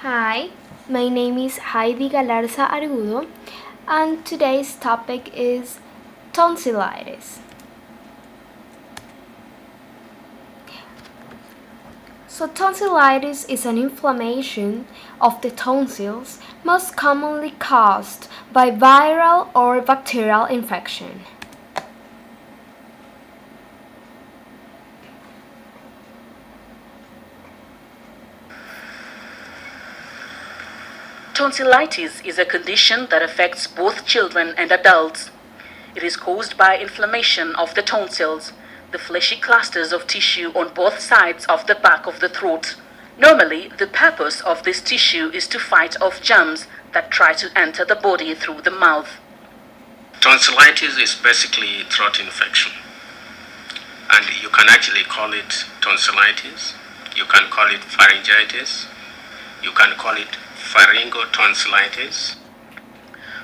Hi, my name is Heidi Galarza Argudo, and today's topic is tonsillitis. So, tonsillitis is an inflammation of the tonsils, most commonly caused by viral or bacterial infection. Tonsillitis is a condition that affects both children and adults. It is caused by inflammation of the tonsils, the fleshy clusters of tissue on both sides of the back of the throat. Normally, the purpose of this tissue is to fight off germs that try to enter the body through the mouth. Tonsillitis is basically throat infection, and you can actually call it tonsillitis, you can call it pharyngitis, you can call it pharyngotonsillitis.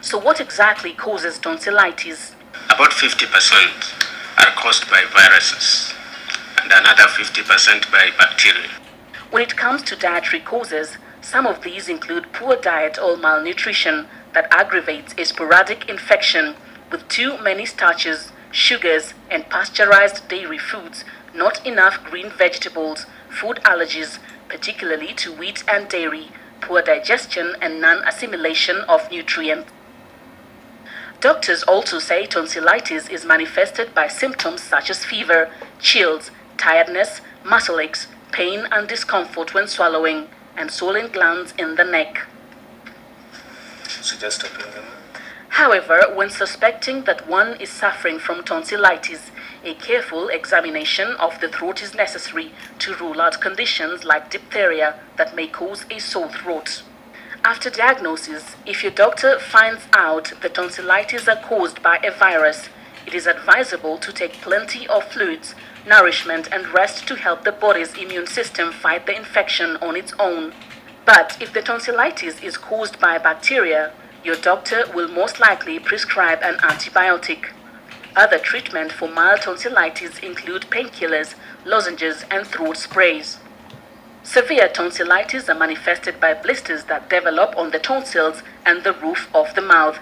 So what exactly causes tonsillitis? About 50% are caused by viruses and another 50% by bacteria. When it comes to dietary causes, some of these include poor diet or malnutrition that aggravates a sporadic infection with too many starches, sugars, and pasteurized dairy foods, not enough green vegetables, food allergies, particularly to wheat and dairy, poor digestion, and non-assimilation of nutrients. Doctors also say tonsillitis is manifested by symptoms such as fever, chills, tiredness, muscle aches, pain and discomfort when swallowing, and swollen glands in the neck. However, when suspecting that one is suffering from tonsillitis, a careful examination of the throat is necessary to rule out conditions like diphtheria that may cause a sore throat. After diagnosis, if your doctor finds out the tonsillitis are caused by a virus, it is advisable to take plenty of fluids, nourishment, and rest to help the body's immune system fight the infection on its own. But if the tonsillitis is caused by bacteria, your doctor will most likely prescribe an antibiotic. Other treatment for mild tonsillitis include painkillers, lozenges, and throat sprays. Severe tonsillitis are manifested by blisters that develop on the tonsils and the roof of the mouth.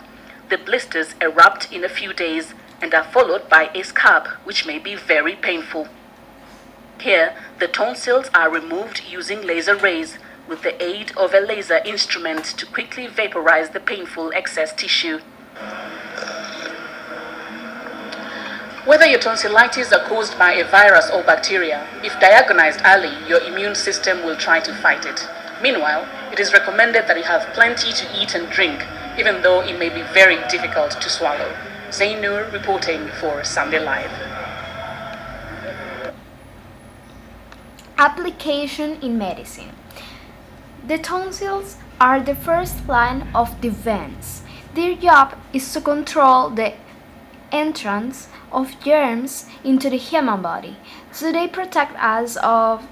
The blisters erupt in a few days and are followed by a scab, which may be very painful. Here, the tonsils are removed using laser rays with the aid of a laser instrument to quickly vaporize the painful excess tissue. Whether your tonsillitis are caused by a virus or bacteria, if diagnosed early, your immune system will try to fight it. Meanwhile, it is recommended that you have plenty to eat and drink, even though it may be very difficult to swallow. Zainur reporting for Sunday Live. Application in medicine. The tonsils are the first line of defense. Their job is to control the entrance of germs into the human body, so they protect us of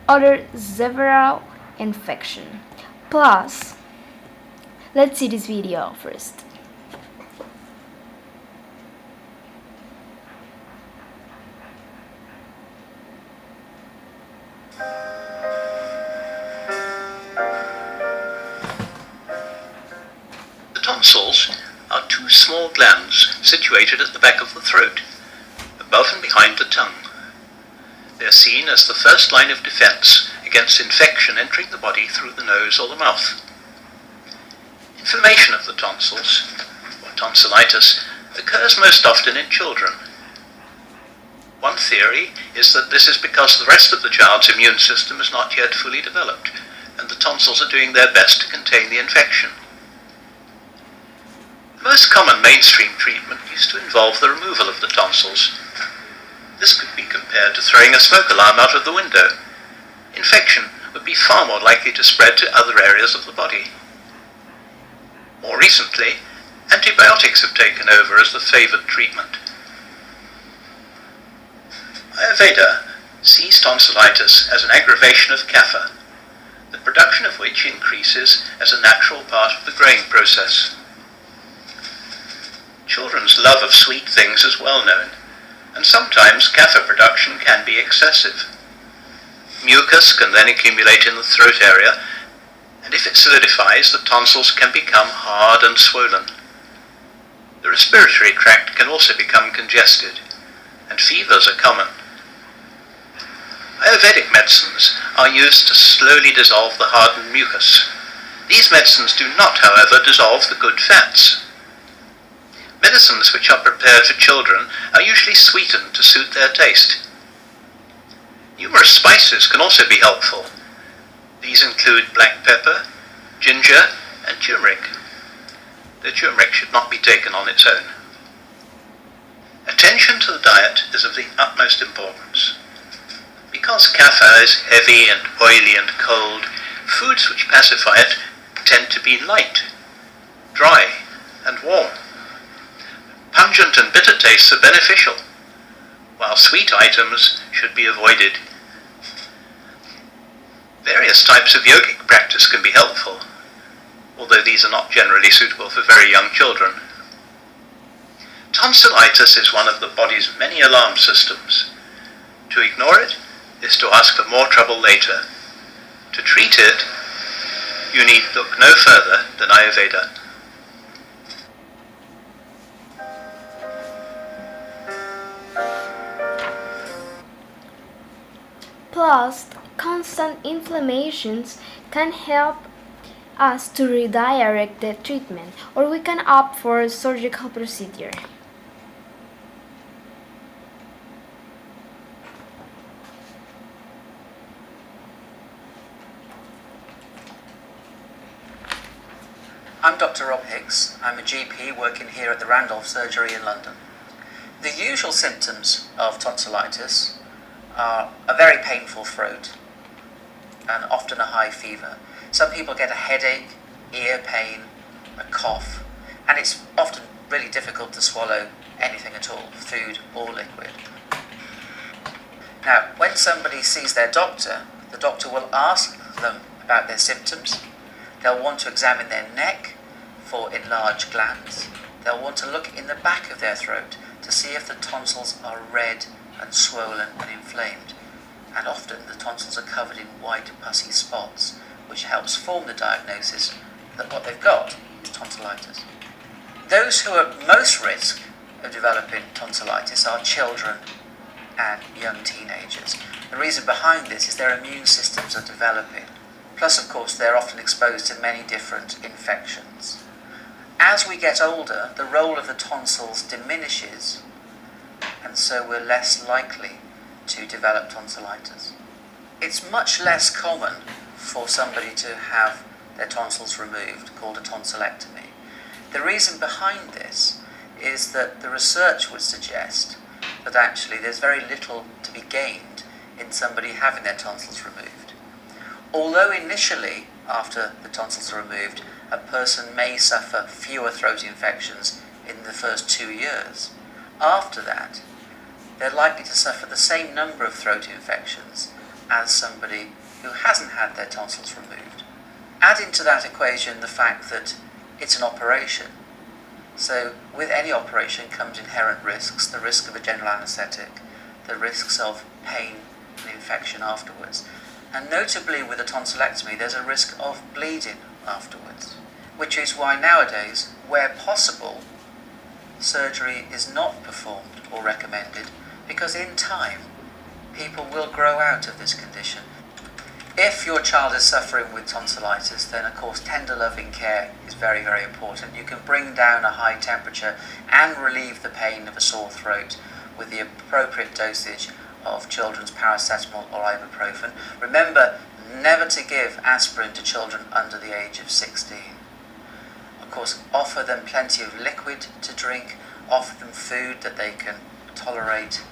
other several infections. Plus, let's see this video first. The tonsils are two small glands situated at the back of the throat, above and behind the tongue. They are seen as the first line of defense against infection entering the body through the nose or the mouth. Inflammation of the tonsils, or tonsillitis, occurs most often in children. One theory is that this is because the rest of the child's immune system is not yet fully developed, and the tonsils are doing their best to contain the infection. The most common mainstream treatment used to involve the removal of the tonsils. This could be compared to throwing a smoke alarm out of the window. Infection would be far more likely to spread to other areas of the body. More recently, antibiotics have taken over as the favored treatment. Ayurveda sees tonsillitis as an aggravation of kapha, the production of which increases as a natural part of the growing process. Children's love of sweet things is well known, and sometimes kapha production can be excessive. Mucus can then accumulate in the throat area and if it solidifies, the tonsils can become hard and swollen. The respiratory tract can also become congested, and fevers are common. Ayurvedic medicines are used to slowly dissolve the hardened mucus. These medicines do not, however, dissolve the good fats. Medicines which are prepared for children are usually sweetened to suit their taste. Numerous spices can also be helpful. These include black pepper, ginger, and turmeric. The turmeric should not be taken on its own. Attention to the diet is of the utmost importance. Because kapha is heavy and oily and cold, foods which pacify it tend to be light, dry, and warm. Pungent and bitter tastes are beneficial, while sweet items should be avoided. Various types of yogic practice can be helpful, although these are not generally suitable for very young children. Tonsillitis is one of the body's many alarm systems. To ignore it is to ask for more trouble later. To treat it, you need look no further than Ayurveda. Plus, constant inflammations can help us to redirect the treatment, or we can opt for a surgical procedure. I'm Dr. Rob Hicks. I'm a GP working here at the Randolph Surgery in London. The usual symptoms of tonsillitis are a very painful throat and often a high fever. Some people get a headache, ear pain, a cough, and it's often really difficult to swallow anything at all, food or liquid. Now, when somebody sees their doctor, the doctor will ask them about their symptoms. They'll want to examine their neck for enlarged glands. They'll want to look in the back of their throat to see if the tonsils are red and swollen and inflamed. And often the tonsils are covered in white pussy spots, which helps form the diagnosis that what they've got is tonsillitis. Those who are at most risk of developing tonsillitis are children and young teenagers. The reason behind this is their immune systems are developing. Plus, of course, they're often exposed to many different infections. As we get older, the role of the tonsils diminishes, and so we're less likely to develop tonsillitis. It's much less common for somebody to have their tonsils removed, called a tonsillectomy. The reason behind this is that the research would suggest that actually there's very little to be gained in somebody having their tonsils removed. Although initially, after the tonsils are removed, a person may suffer fewer throat infections in the first 2 years, after that, they're likely to suffer the same number of throat infections as somebody who hasn't had their tonsils removed. Add into that equation the fact that it's an operation. So with any operation comes inherent risks, the risk of a general anaesthetic, the risks of pain and infection afterwards. And notably with a tonsillectomy, there's a risk of bleeding afterwards, which is why nowadays, where possible, surgery is not performed or recommended, because in time, people will grow out of this condition. If your child is suffering with tonsillitis, then of course tender loving care is very, very important. You can bring down a high temperature and relieve the pain of a sore throat with the appropriate dosage of children's paracetamol or ibuprofen. Remember never to give aspirin to children under the age of 16. Of course, offer them plenty of liquid to drink, offer them food that they can tolerate,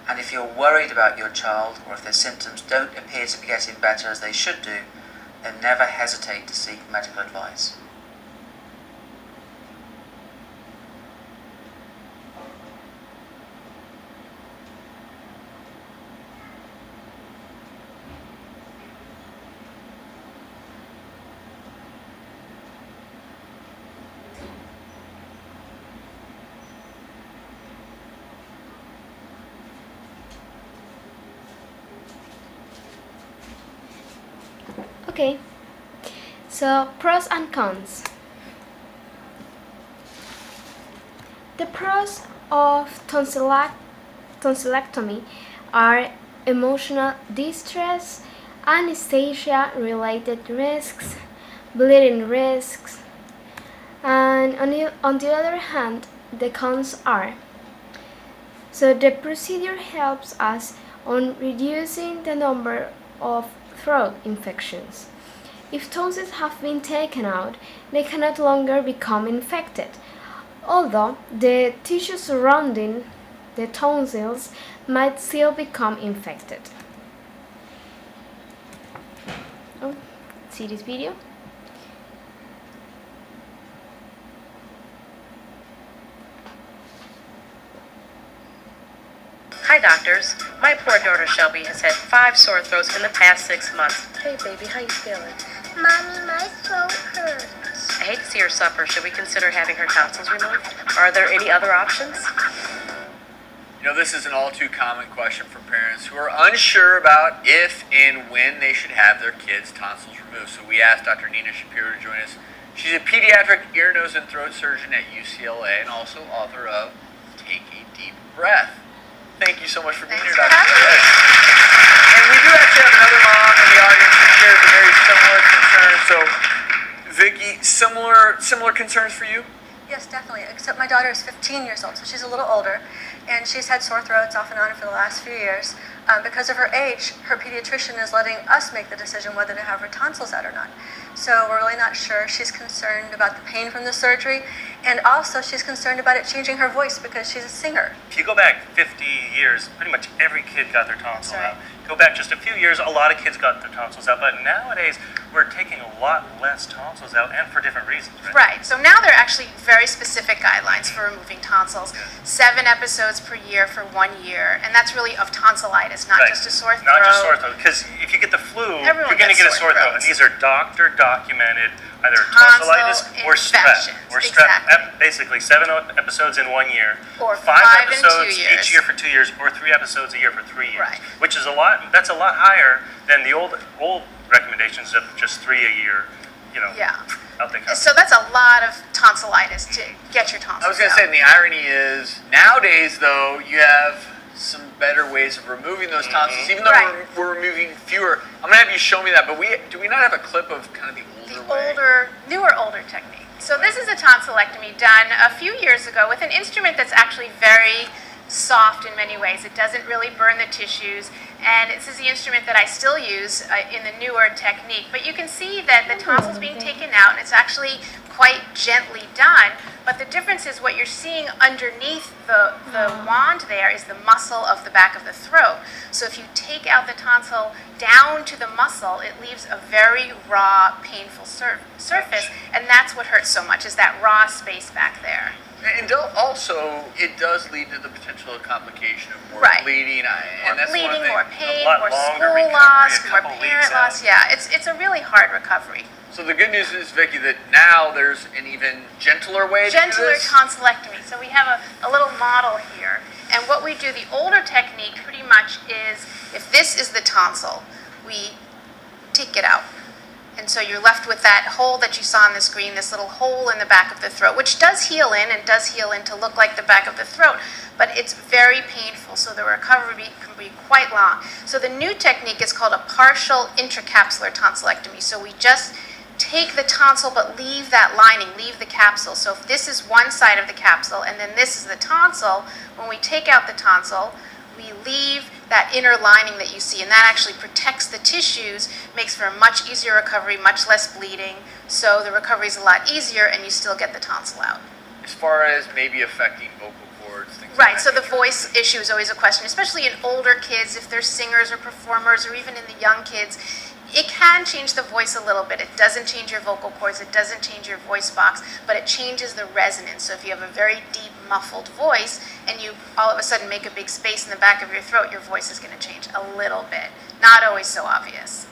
and if you're worried about your child or if their symptoms don't appear to be getting better as they should do, then never hesitate to seek medical advice. Okay, so So, pros and cons. The pros of tonsillectomy are emotional distress, anesthesia-related risks, bleeding risks, and on the other hand, the cons are. So the procedure helps us on reducing the number of throat infections. If tonsils have been taken out, they can no longer become infected, although the tissue surrounding the tonsils might still become infected. Oh, see this video? Hi, doctors. My poor daughter Shelby has had 5 sore throats in the past 6 months. Hey, baby, how you feeling? Mommy, my throat hurts. I hate to see her suffer. Should we consider having her tonsils removed? Are there any other options? You know, this is an all too common question for parents who are unsure about if and when they should have their kids' tonsils removed. So we asked Dr. Nina Shapiro to join us. She's a pediatric ear, nose, and throat surgeon at UCLA and also author of Take a Deep Breath. Thank you so much for being here, Dr. Shapiro. And we do actually have another mom in the audience who shares a very similar concern. So, Vicky, similar concerns for you? Yes, definitely. Except my daughter is 15 years old, so she's a little older, and she's had sore throats off and on for the last few years. Because of her age, her pediatrician is letting us make the decision whether to have her tonsils out or not. So we're really not sure. She's concerned about the pain from the surgery, and also she's concerned about it changing her voice because she's a singer. If you go back 50 years, pretty much every kid got their tonsils That's right. out. Go back just a few years, a lot of kids got their tonsils out, but nowadays we're taking a lot less tonsils out, and for different reasons, right? Right. So now there are actually very specific guidelines for removing tonsils. 7 episodes per year for 1 year, and that's really of tonsillitis, not Right. just a sore throat. Not just sore throat, because if you get the flu, Everyone you're going to gets get a sore sore throat, and throats. these are doctor-documented either Tonsil tonsillitis or strep. infections, Or strep, exactly. basically 7 episodes in 1 year, Or 5 5 in 2 episodes years. each year for 2 years, or 3 episodes a year for 3 years. Right. Which is a lot. That's a lot higher than the old recommendations of just 3 a year. You know, Yeah. out they come. So that's a lot of tonsillitis to get your tonsils I was going to out. say, and the irony is, nowadays, though, you have some better ways of removing those tonsils, even though Right. we're removing fewer. I'm going to have you show me that, but do we not have a clip of kind of the older way? Newer older technique. So this is a tonsillectomy done a few years ago with an instrument that's actually very soft in many ways. It doesn't really burn the tissues, and this is the instrument that I still use in the newer technique. But you can see that the tonsil's being taken out, and it's actually quite gently done. But the difference is what you're seeing underneath the wand there is the muscle of the back of the throat. So if you take out the tonsil down to the muscle, it leaves a very raw, painful surface, and that's what hurts so much, is that raw space back there. And also, it does lead to the potential complication of more Right. bleeding. And that's one Bleeding, thing. more pain, lot more longer school recovery, loss, a more couple parent weeks loss. out. Yeah, it's a really hard recovery. So the good news is, Vicky, that now there's an even gentler way to do Gentler this. tonsillectomy. So we have a little model here. And what we do, the older technique pretty much is, if this is the tonsil, we take it out. And so you're left with that hole that you saw on the screen, this little hole in the back of the throat, which does heal in and does heal in to look like the back of the throat, but it's very painful, so the recovery can be quite long. So the new technique is called a partial intracapsular tonsillectomy. So we just take the tonsil but leave that lining, leave the capsule. So if this is one side of the capsule and then this is the tonsil, when we take out the tonsil, we leave that inner lining that you see, and that actually protects the tissues, makes for a much easier recovery, much less bleeding, so the recovery is a lot easier and you still get the tonsil out. As far as maybe affecting vocal cords, things Right, like so that. the voice issue is always a question, especially in older kids, if they're singers or performers, or even in the young kids. It can change the voice a little bit. It doesn't change your vocal cords, it doesn't change your voice box, but it changes the resonance. So if you have a very deep, muffled voice, and you all of a sudden make a big space in the back of your throat, your voice is going to change a little bit. Not always so obvious.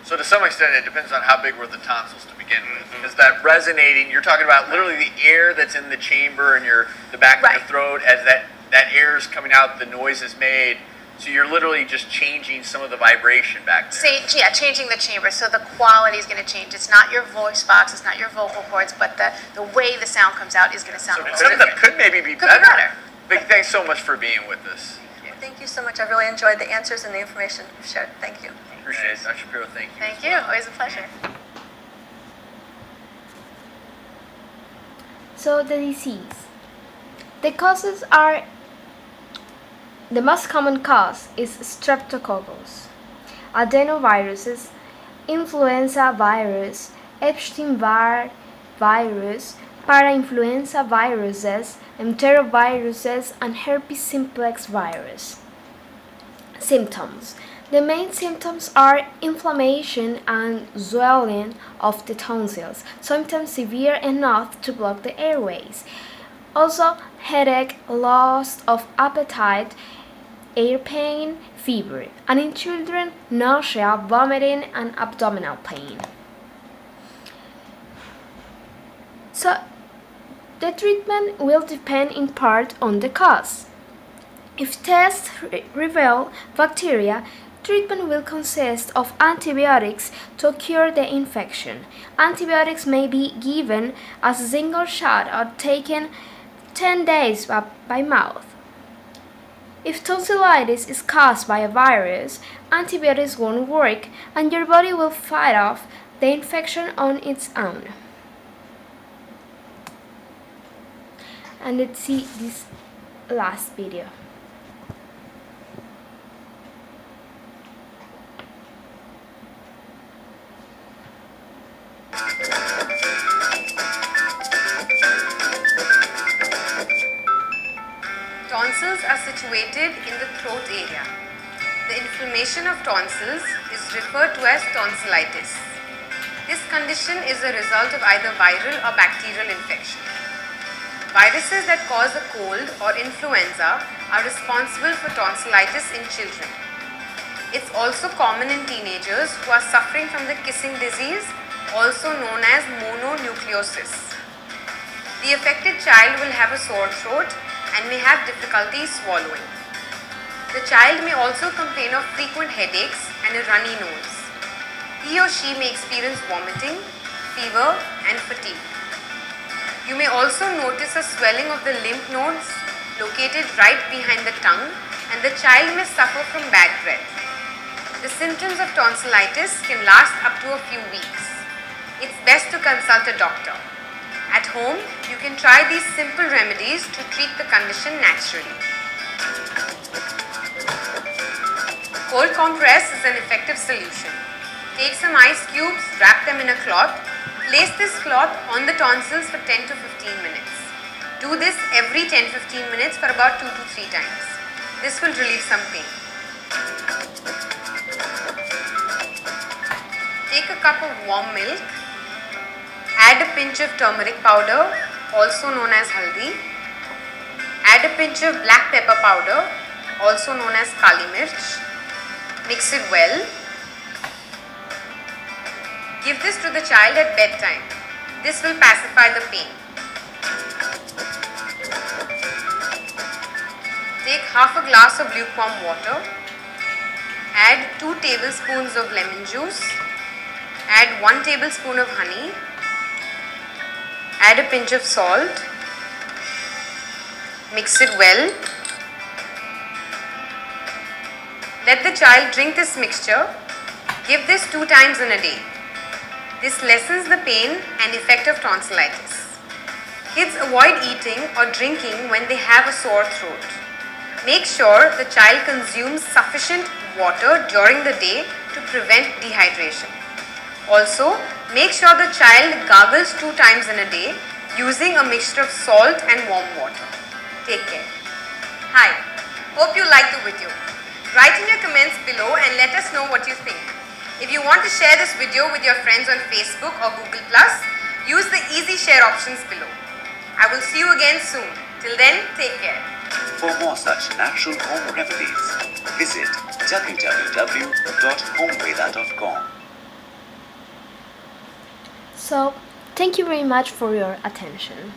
So to some extent, it depends on how big were the tonsils to begin with. Because that resonating, you're talking about literally the air that's in the chamber and the back of Right. the throat, as that air is coming out, the noise is made. So you're literally just changing some of the vibration back there. Changing the chamber, so the quality is going to change. It's not your voice box, it's not your vocal cords, but the way the sound comes out is going to sound a little Could different. maybe be Could better. be better. Vic, thanks so much for being with us. Well, thank you so much. I really enjoyed the answers and the information you've shared. Thank you. Appreciate it. Dr. Shapiro, thank you. Thank you. Always a pleasure. So the disease. The causes are, the most common cause is streptococcus, adenoviruses, influenza virus, Epstein-Barr virus, parainfluenza viruses, enteroviruses, and herpes simplex virus. Symptoms. The main symptoms are inflammation and swelling of the tonsils, sometimes severe enough to block the airways. Also, headache, loss of appetite, ear pain, fever, and in children, nausea, vomiting, and abdominal pain. So, the treatment will depend in part on the cause. If tests reveal bacteria, treatment will consist of antibiotics to cure the infection. Antibiotics may be given as a single shot or taken 10 days by mouth. If tonsillitis is caused by a virus, antibiotics won't work and your body will fight off the infection on its own. And let's see this last video. Tonsils are situated in the throat area. The inflammation of tonsils is referred to as tonsillitis. This condition is a result of either viral or bacterial infection. Viruses that cause a cold or influenza are responsible for tonsillitis in children. It's also common in teenagers who are suffering from the kissing disease, also known as mononucleosis. The affected child will have a sore throat and may have difficulty swallowing. The child may also complain of frequent headaches and a runny nose. He or she may experience vomiting, fever, and fatigue. You may also notice a swelling of the lymph nodes located right behind the tongue, and the child may suffer from bad breath. The symptoms of tonsillitis can last up to a few weeks. It's best to consult a doctor. At home, you can try these simple remedies to treat the condition naturally. Cold compress is an effective solution. Take some ice cubes, wrap them in a cloth. Place this cloth on the tonsils for 10 to 15 minutes. Do this every 10-15 minutes for about 2 to 3 times. This will relieve some pain. Take a cup of warm milk. Add a pinch of turmeric powder, also known as haldi. Add a pinch of black pepper powder, also known as kali mirch. Mix it well. Give this to the child at bedtime. This will pacify the pain. Take half a glass of lukewarm water. Add 2 tablespoons of lemon juice. Add 1 tablespoon of honey. Add a pinch of salt. Mix it well. Let the child drink this mixture. Give this 2 times in a day. This lessens the pain and effect of tonsillitis. Kids avoid eating or drinking when they have a sore throat. Make sure the child consumes sufficient water during the day to prevent dehydration. Also, make sure the child gargles 2 times in a day using a mixture of salt and warm water. Take care. Hi, hope you liked the video. Write in your comments below and let us know what you think. If you want to share this video with your friends on Facebook or Google+, use the easy share options below. I will see you again soon. Till then, take care. For more such natural home remedies, visit www.homeveda.com. So, thank you very much for your attention.